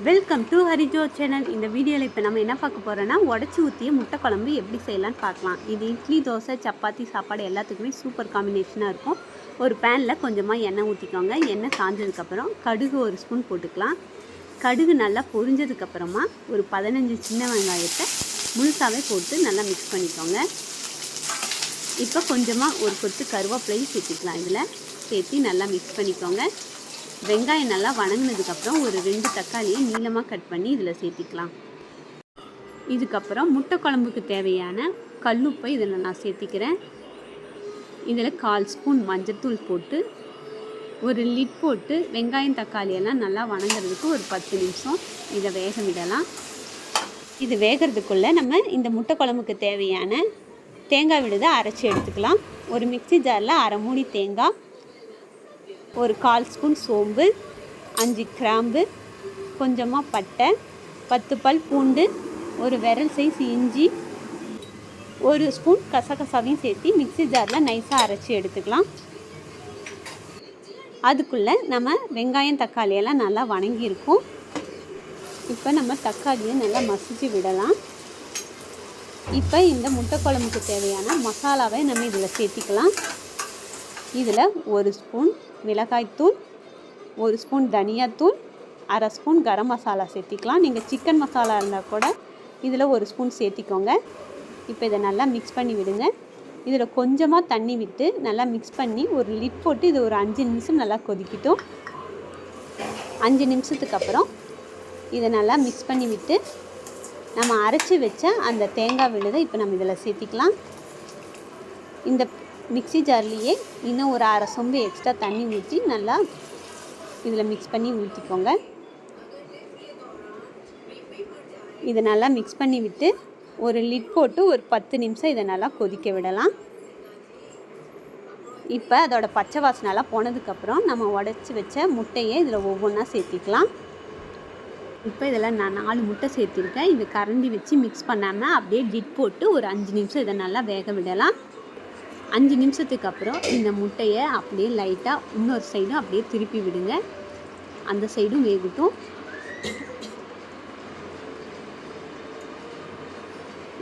Welcome to ஹரிஜோ channel. இந்த வீடியோவில் இப்போ நம்ம என்ன பார்க்க போகிறோன்னா, உடச்சி ஊற்றிய முட்டை குழம்பு எப்படி செய்யலான்னு பார்க்கலாம். இது இட்லி, தோசை, சப்பாத்தி, சாப்பாடு எல்லாத்துக்குமே சூப்பர் காம்பினேஷனாக இருக்கும். ஒரு பேனில் கொஞ்சமாக எண்ணெய் ஊற்றிக்கோங்க. எண்ணெய் காஞ்சதுக்கப்புறம் கடுகு ஒரு ஸ்பூன் போட்டுக்கலாம். கடுகு நல்லா பொரிஞ்சதுக்கப்புறமா ஒரு 15 சின்ன வெங்காயத்தை முழுசாகவே போட்டு நல்லா மிக்ஸ் பண்ணிக்கோங்க. இப்போ கொஞ்சமாக ஒரு கொத்து கருவேப்பிலையும் சேர்த்திக்கலாம். இதில் சேர்த்து நல்லா மிக்ஸ் பண்ணிக்கோங்க. வெங்காயம் நல்லா வணங்கினதுக்கப்புறம் ஒரு 2 தக்காளியை நீளமாக கட் பண்ணி இதில் சேர்த்திக்கலாம். இதுக்கப்புறம் முட்டை குழம்புக்கு தேவையான கல்லுப்பை இதில் நான் சேர்த்திக்கிறேன். இதில் 1/4 ஸ்பூன் மஞ்சத்தூள் போட்டு ஒரு லிட் போட்டு வெங்காயம் தக்காளியெல்லாம் நல்லா வணங்குறதுக்கு ஒரு 10 நிமிஷம் இதை வேக விடலாம். இது வேகிறதுக்குள்ளே நம்ம இந்த முட்டை குழம்புக்கு தேவையான தேங்காய் விழுதை அரைச்சி எடுத்துக்கலாம். ஒரு மிக்சி ஜாரில் 1/2 மூடி தேங்காய், ஒரு 1/4 ஸ்பூன் சோம்பு, 5 கிராம்பு, கொஞ்சமாக பட்டை, 10 பல் பூண்டு, ஒரு விரல் சைஸ் இஞ்சி, ஒரு ஸ்பூன் கசகசாவையும் சேர்த்து மிக்சி ஜாரில் நைஸாக அரைச்சி எடுத்துக்கலாம். அதுக்குள்ளே நம்ம வெங்காயம் தக்காளியெல்லாம் நல்லா வணங்கியிருக்கும். இப்போ நம்ம தக்காளியை நல்லா மசிச்சு விடலாம். இப்போ இந்த முட்டை குழம்புக்கு தேவையான மசாலாவை நம்ம இதில் சேர்த்திக்கலாம். இதில் 1 ஸ்பூன் மிளகாய்த்தூள், 1 ஸ்பூன் தனியாத்தூள், 1/2 ஸ்பூன் கரம் மசாலா சேர்த்திக்கலாம். நீங்கள் சிக்கன் மசாலா இருந்தால் கூட இதில் 1 ஸ்பூன் சேர்த்திக்கோங்க. இப்போ இதை நல்லா மிக்ஸ் பண்ணி விடுங்க. இதில் கொஞ்சமாக தண்ணி விட்டு நல்லா மிக்ஸ் பண்ணி ஒரு லிட் போட்டு இது ஒரு 5 நிமிஷம் நல்லா கொதிக்கிட்டோம். 5 நிமிஷத்துக்கு அப்புறம் இதை நல்லா மிக்ஸ் பண்ணி விட்டு நம்ம அரைச்சி வச்ச அந்த தேங்காய் விழுதை இப்போ நம்ம இதில் சேர்த்திக்கலாம். இந்த மிக்சி ஜார்லேயே இன்னும் ஒரு 1/2 சொம்பு எக்ஸ்ட்ரா தண்ணி ஊற்றி நல்லா இதில் மிக்ஸ் பண்ணி ஊற்றிக்கோங்க. இதை நல்லா மிக்ஸ் பண்ணி விட்டு ஒரு லிட் போட்டு ஒரு 10 நிமிஷம் இதை நல்லா கொதிக்க விடலாம். இப்போ அதோட பச்சை வாசனைலாம் போனதுக்கப்புறம் நம்ம உடச்சி வச்ச முட்டையை இதில் ஒவ்வொன்றா சேர்த்திக்கலாம். இப்போ இதில் நான் 4 முட்டை சேர்த்திருக்கேன். இது கரண்டி வச்சு மிக்ஸ் பண்ணாமல் அப்படியே லிட் போட்டு ஒரு 5 நிமிஷம் இதை நல்லா வேக விடலாம். 5 நிமிஷத்துக்கு அப்புறம் இந்த முட்டையை அப்படியே லைட்டாக இன்னொரு சைடும் அப்படியே திருப்பி விடுங்க. அந்த சைடும் வேகட்டும்.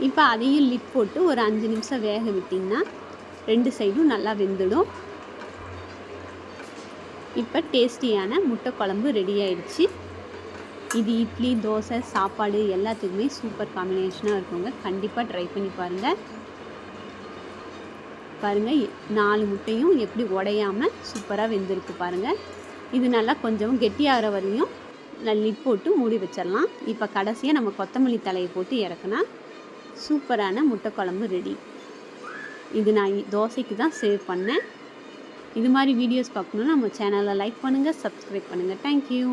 இப்போ அதையும் லிட் போட்டு ஒரு 5 நிமிஷம் வேக விட்டிங்கன்னா 2 சைடும் நல்லா வெந்துடும். இப்போ டேஸ்டியான முட்டை குழம்பு ரெடி ஆயிடுச்சு. இது இட்லி, தோசை, சாப்பாடு எல்லாத்துக்குமே சூப்பர் காம்பினேஷனாக இருக்குங்க. கண்டிப்பாக ட்ரை பண்ணி பாருங்கள். 4 முட்டையும் எப்படி உடையாமல் சூப்பராக வெந்திருக்கு பாருங்கள். இது நல்லா கொஞ்சம் கெட்டியாகிற வரையும் லிட் போட்டு மூடி வச்சிடலாம். இப்போ கடைசியாக நம்ம கொத்தமல்லி தலையை போட்டு இறக்குனா சூப்பரான முட்டை குழம்பு ரெடி. இது நான் தோசைக்கு தான் சேவ் பண்ணேன். இது மாதிரி வீடியோஸ் பார்க்கணுன்னா நம்ம சேனலை லைக் பண்ணுங்கள், சப்ஸ்கிரைப் பண்ணுங்கள். தேங்க்யூ.